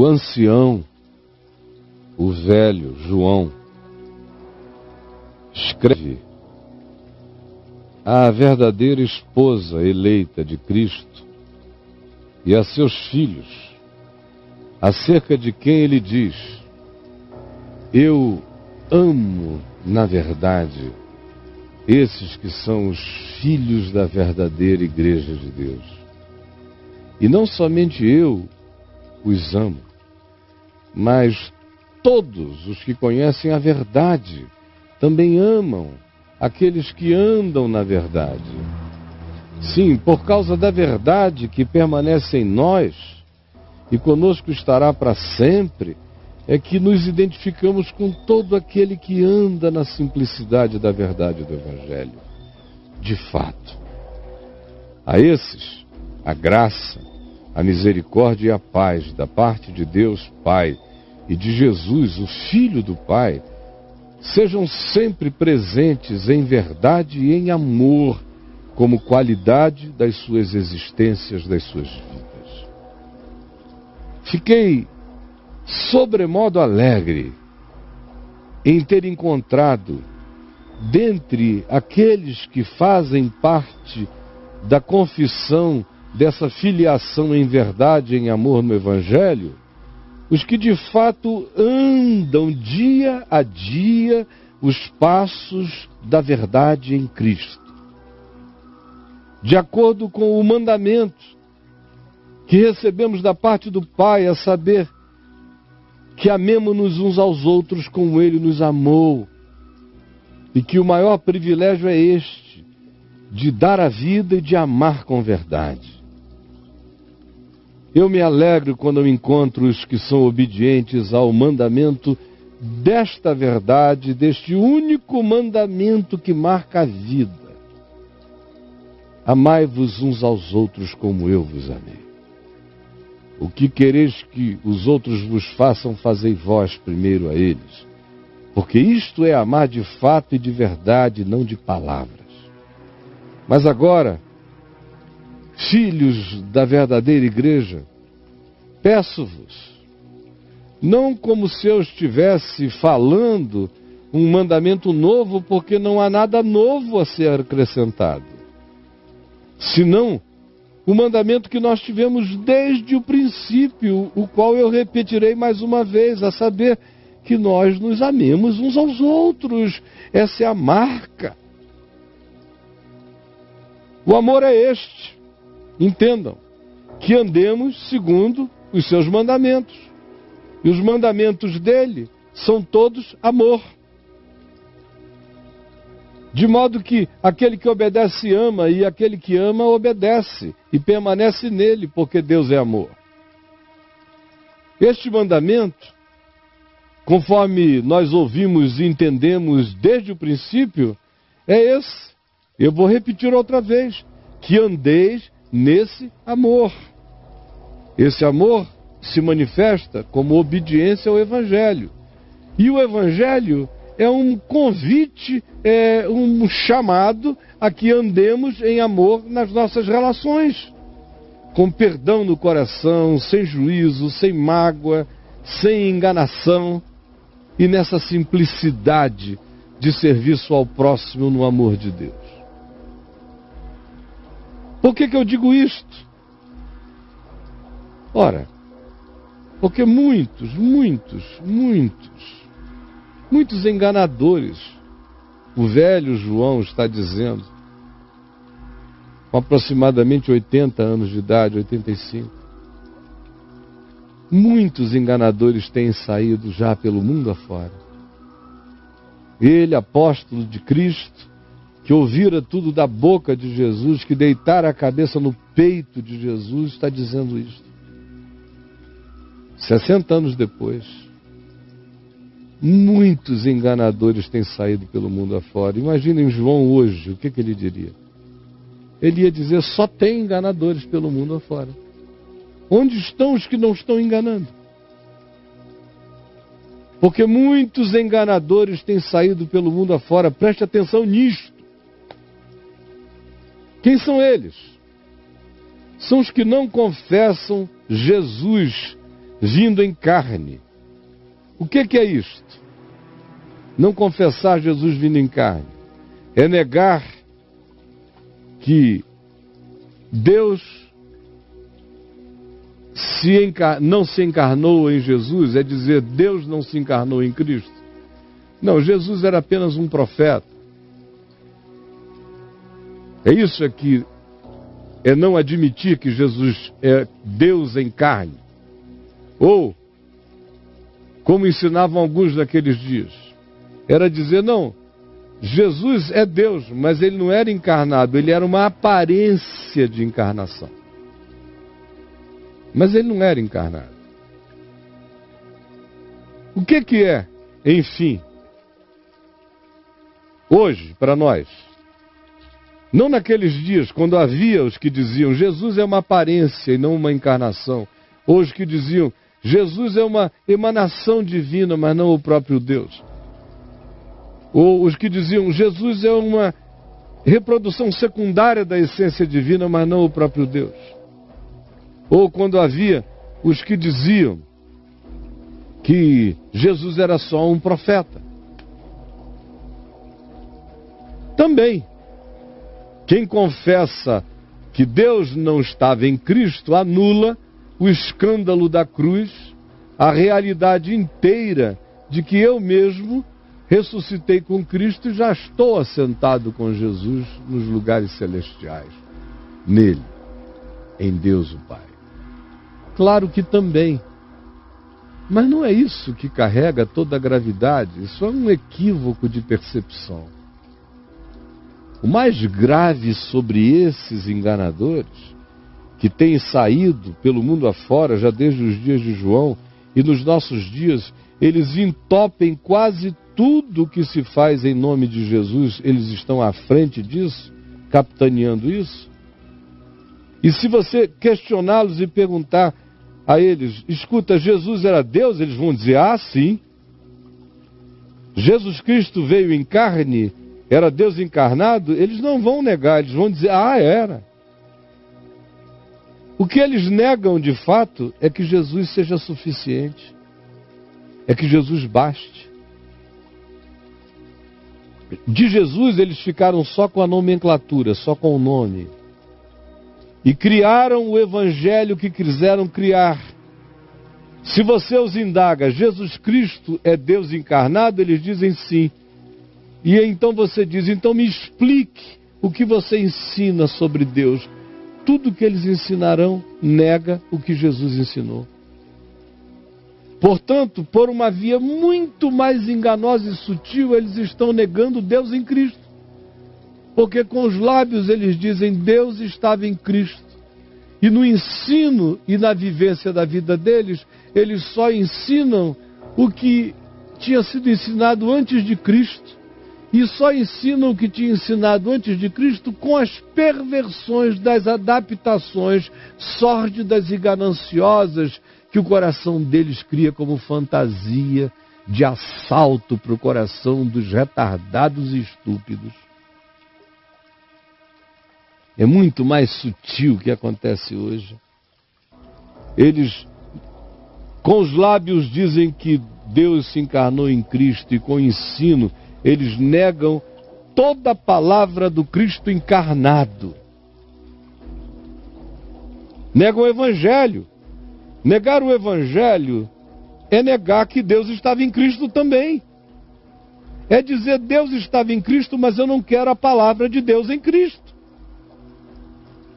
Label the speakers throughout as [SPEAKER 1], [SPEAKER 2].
[SPEAKER 1] o ancião, o velho João, escreve à verdadeira esposa eleita de Cristo e a seus filhos, acerca de quem ele diz: eu amo, na verdade, esses que são os filhos da verdadeira Igreja de Deus. E não somente eu os amo, mas todos os que conhecem a verdade também amam aqueles que andam na verdade. Sim, por causa da verdade que permanece em nós e conosco estará para sempre, é que nos identificamos com todo aquele que anda na simplicidade da verdade do Evangelho. De fato, a esses, a graça, a misericórdia e a paz da parte de Deus Pai e de Jesus, o Filho do Pai, sejam sempre presentes em verdade e em amor, como qualidade das suas existências, das suas vidas. Fiquei sobremodo alegre em ter encontrado, dentre aqueles que fazem parte da confissão dessa filiação em verdade e em amor no Evangelho, os que de fato andam dia a dia os passos da verdade em Cristo, de acordo com o mandamento que recebemos da parte do Pai, a saber, que amemo-nos uns aos outros como Ele nos amou, e que o maior privilégio é este, de dar a vida e de amar com verdade. Eu me alegro quando eu encontro os que são obedientes ao mandamento desta verdade, deste único mandamento que marca a vida. Amai-vos uns aos outros como eu vos amei. O que quereis que os outros vos façam, fazei vós primeiro a eles. Porque isto é amar de fato e de verdade, não de palavras. Mas agora, filhos da verdadeira igreja, peço-vos, não como se eu estivesse falando um mandamento novo, porque não há nada novo a ser acrescentado, senão o mandamento que nós tivemos desde o princípio, o qual eu repetirei mais uma vez, a saber, que nós nos amemos uns aos outros. Essa é a marca. O amor é este. Entendam, que andemos segundo os seus mandamentos. E os mandamentos dele são todos amor. De modo que aquele que obedece ama, e aquele que ama obedece, e permanece nele, porque Deus é amor. Este mandamento, conforme nós ouvimos e entendemos desde o princípio, é esse. Eu vou repetir outra vez, que andeis nesse amor. Esse amor se manifesta como obediência ao Evangelho. E o Evangelho é um convite, é um chamado a que andemos em amor nas nossas relações, com perdão no coração, sem juízo, sem mágoa, sem enganação, e nessa simplicidade de serviço ao próximo no amor de Deus. Por que eu digo isto? Ora, porque muitos enganadores, o velho João está dizendo, com aproximadamente 80 anos de idade, 85, muitos enganadores têm saído já pelo mundo afora. Ele, apóstolo de Cristo, que ouvira tudo da boca de Jesus, que deitara a cabeça no peito de Jesus, está dizendo isto. 60 anos depois, muitos enganadores têm saído pelo mundo afora. Imaginem João hoje, o que ele diria? Ele ia dizer, só tem enganadores pelo mundo afora. Onde estão os que não estão enganando? Porque muitos enganadores têm saído pelo mundo afora. Preste atenção nisto. Quem são eles? São os que não confessam Jesus vindo em carne. O que é isto? Não confessar Jesus vindo em carne. É negar que Deus não se encarnou em Jesus, é dizer, Deus não se encarnou em Cristo. Não, Jesus era apenas um profeta. É isso aqui, é não admitir que Jesus é Deus em carne. Ou, como ensinavam alguns naqueles dias, era dizer, não, Jesus é Deus, mas ele não era encarnado, ele era uma aparência de encarnação. Mas ele não era encarnado. O que é, enfim, hoje, para nós? Não naqueles dias, quando havia os que diziam, Jesus é uma aparência e não uma encarnação. Ou os que diziam, Jesus é uma emanação divina, mas não o próprio Deus. Ou os que diziam, Jesus é uma reprodução secundária da essência divina, mas não o próprio Deus. Ou quando havia os que diziam que Jesus era só um profeta. Também, quem confessa que Deus não estava em Cristo, anula o escândalo da cruz, a realidade inteira de que eu mesmo ressuscitei com Cristo e já estou assentado com Jesus nos lugares celestiais, nele, em Deus o Pai. Claro que também, mas não é isso que carrega toda a gravidade, isso é um equívoco de percepção. O mais grave sobre esses enganadores, que têm saído pelo mundo afora, já desde os dias de João, e nos nossos dias, eles entopem quase tudo que se faz em nome de Jesus, eles estão à frente disso, capitaneando isso. E se você questioná-los e perguntar a eles, escuta, Jesus era Deus? Eles vão dizer, ah, sim. Jesus Cristo veio em carne, era Deus encarnado? Eles não vão negar, eles vão dizer, ah, era. O que eles negam de fato é que Jesus seja suficiente, é que Jesus baste. De Jesus eles ficaram só com a nomenclatura, só com o nome. E criaram o evangelho que quiseram criar. Se você os indaga, Jesus Cristo é Deus encarnado? Eles dizem sim. E então você diz, então me explique o que você ensina sobre Deus. Tudo que eles ensinarão nega o que Jesus ensinou. Portanto, por uma via muito mais enganosa e sutil, eles estão negando Deus em Cristo. Porque com os lábios eles dizem Deus estava em Cristo. E no ensino e na vivência da vida deles, eles só ensinam o que tinha sido ensinado antes de Cristo. E só ensinam o que tinha ensinado antes de Cristo com as perversões das adaptações sórdidas e gananciosas que o coração deles cria como fantasia de assalto para o coração dos retardados e estúpidos. É muito mais sutil o que acontece hoje. Eles, com os lábios, dizem que Deus se encarnou em Cristo e com o ensino, eles negam toda a palavra do Cristo encarnado. Negam o Evangelho. Negar o Evangelho é negar que Deus estava em Cristo também. É dizer, Deus estava em Cristo, mas eu não quero a palavra de Deus em Cristo.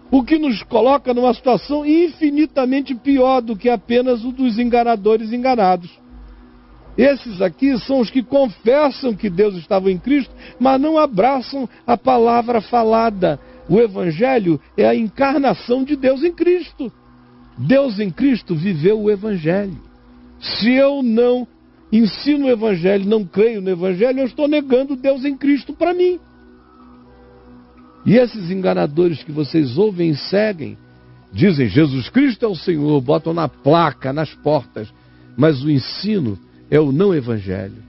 [SPEAKER 1] O que nos coloca numa situação infinitamente pior do que apenas o dos enganadores enganados. Esses aqui são os que confessam que Deus estava em Cristo, mas não abraçam a palavra falada. O Evangelho é a encarnação de Deus em Cristo. Deus em Cristo viveu o Evangelho. Se eu não ensino o Evangelho, não creio no Evangelho, eu estou negando Deus em Cristo para mim. E esses enganadores que vocês ouvem e seguem, dizem Jesus Cristo é o Senhor, botam na placa, nas portas, mas o ensino é o não Evangelho.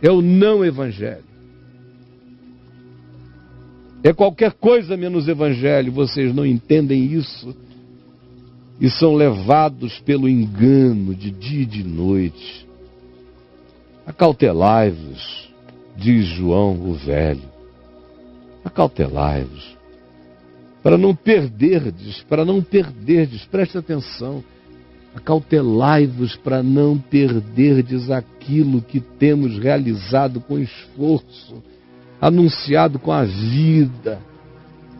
[SPEAKER 1] É o não Evangelho. É qualquer coisa menos Evangelho, vocês não entendem isso. e são levados pelo engano de dia e de noite. Acautelai-vos, diz João o velho. Acautelai-vos, para não perderdes, preste atenção. Acautelai-vos para não perderdes aquilo que temos realizado com esforço, anunciado com a vida.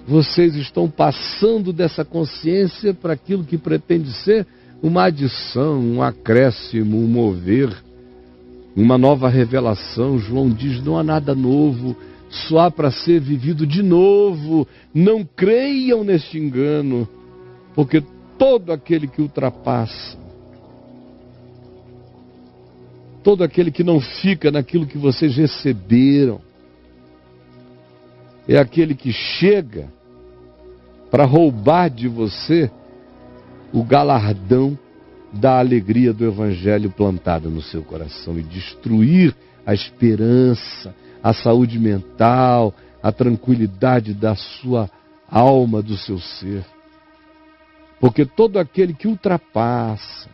[SPEAKER 1] Vocês estão passando dessa consciência para aquilo que pretende ser uma adição, um acréscimo, um mover, uma nova revelação. João diz, não há nada novo, só há para ser vivido de novo. Não creiam neste engano, porque todo aquele que ultrapassa, todo aquele que não fica naquilo que vocês receberam, é aquele que chega para roubar de você o galardão da alegria do Evangelho plantado no seu coração e destruir a esperança, a saúde mental, a tranquilidade da sua alma, do seu ser. Porque todo aquele que ultrapassa,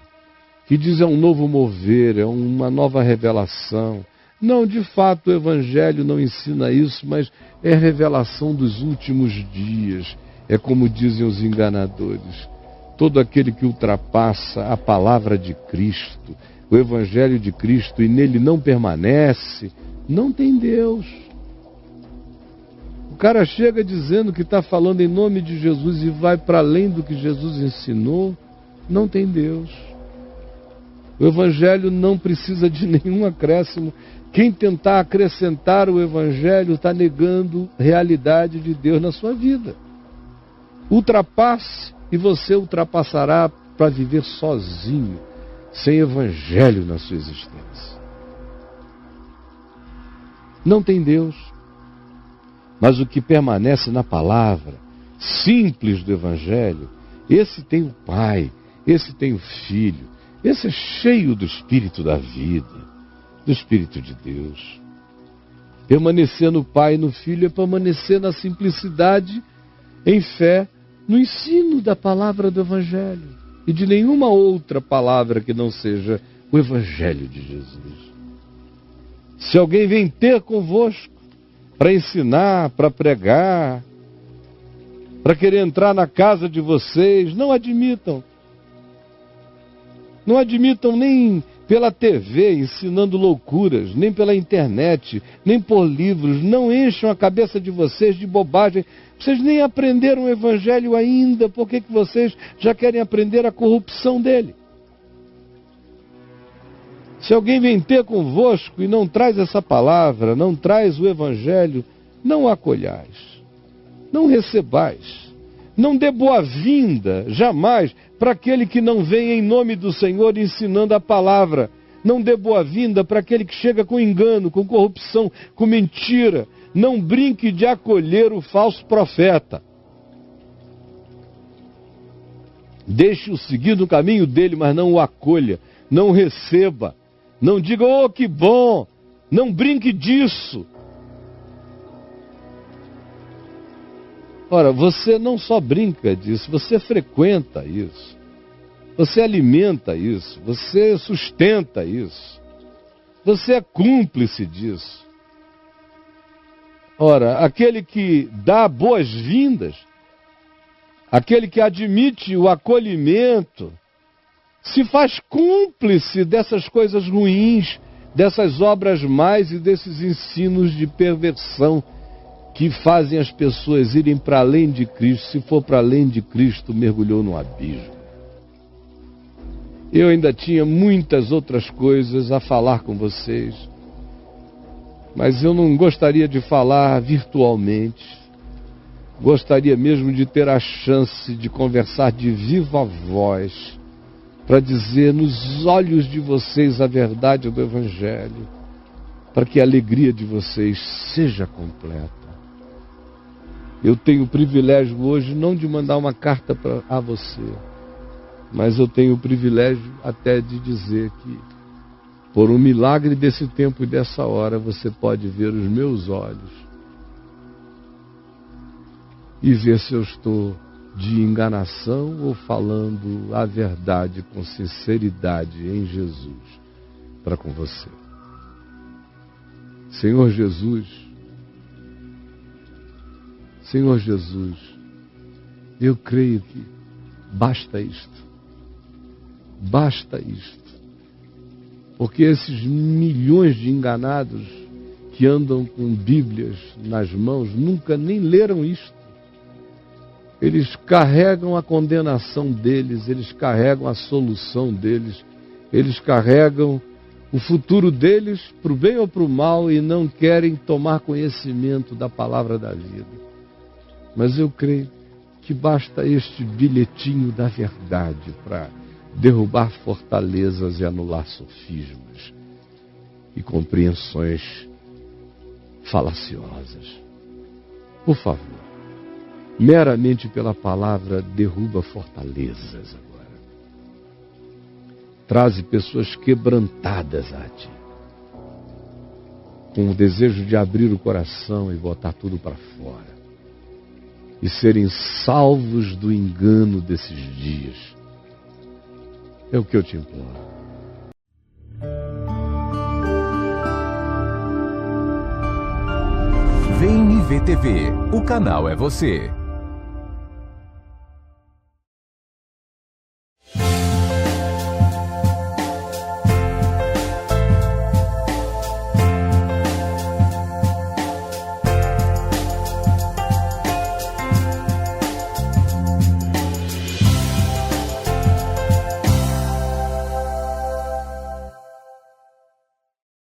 [SPEAKER 1] que diz é um novo mover, é uma nova revelação. Não, de fato, o Evangelho não ensina isso, mas é revelação dos últimos dias. É como dizem os enganadores. Todo aquele que ultrapassa a palavra de Cristo, o Evangelho de Cristo, e nele não permanece, não tem Deus. O cara chega dizendo que está falando em nome de Jesus e vai para além do que Jesus ensinou, não tem Deus. O Evangelho não precisa de nenhum acréscimo. Quem tentar acrescentar o Evangelho está negando a realidade de Deus na sua vida. Ultrapasse e você ultrapassará para viver sozinho, sem Evangelho na sua existência. Não tem Deus. Mas o que permanece na palavra simples do Evangelho, esse tem o Pai, esse tem o Filho, esse é cheio do Espírito da vida, do Espírito de Deus. Permanecer no Pai e no Filho é permanecer na simplicidade, em fé, no ensino da palavra do Evangelho e de nenhuma outra palavra que não seja o Evangelho de Jesus. Se alguém vem ter convosco para ensinar, para pregar, para querer entrar na casa de vocês, não admitam. Não admitam nem pela TV ensinando loucuras, nem pela internet, nem por livros. Não encham a cabeça de vocês de bobagem. Vocês nem aprenderam o Evangelho ainda, por que vocês já querem aprender a corrupção dele? Se alguém vem ter convosco e não traz essa palavra, não traz o Evangelho, não o acolhais, não recebais, não dê boa-vinda, jamais, para aquele que não vem em nome do Senhor ensinando a palavra. Não dê boa-vinda para aquele que chega com engano, com corrupção, com mentira. Não brinque de acolher o falso profeta. Deixe-o seguir no caminho dele, mas não o acolha, não o receba. Não diga, oh, que bom, não brinque disso. Ora, você não só brinca disso, você frequenta isso. Você alimenta isso, você sustenta isso. Você é cúmplice disso. Ora, aquele que dá boas-vindas, aquele que admite o acolhimento, se faz cúmplice dessas coisas ruins, dessas obras más e desses ensinos de perversão que fazem as pessoas irem para além de Cristo. Se for para além de Cristo, mergulhou no abismo. Eu ainda tinha muitas outras coisas a falar com vocês, mas eu não gostaria de falar virtualmente. Gostaria mesmo de ter a chance de conversar de viva voz, para dizer nos olhos de vocês a verdade do Evangelho, para que a alegria de vocês seja completa. Eu tenho o privilégio hoje não de mandar uma carta a você, mas eu tenho o privilégio até de dizer que, por um milagre desse tempo e dessa hora, você pode ver os meus olhos e ver se eu estou de enganação ou falando a verdade com sinceridade em Jesus para com você. Senhor Jesus, eu creio que basta isto. Basta isto. Porque esses milhões de enganados que andam com Bíblias nas mãos nunca nem leram isto. Eles carregam a condenação deles, eles carregam a solução deles, eles carregam o futuro deles para o bem ou para o mal e não querem tomar conhecimento da palavra da vida. Mas eu creio que basta este bilhetinho da verdade para derrubar fortalezas e anular sofismas e compreensões falaciosas. Por favor, meramente pela palavra, derruba fortalezas agora. Traze pessoas quebrantadas a ti, com o desejo de abrir o coração e botar tudo para fora, e serem salvos do engano desses dias. É o que eu te imploro.
[SPEAKER 2] Vem me ver TV. O canal é você.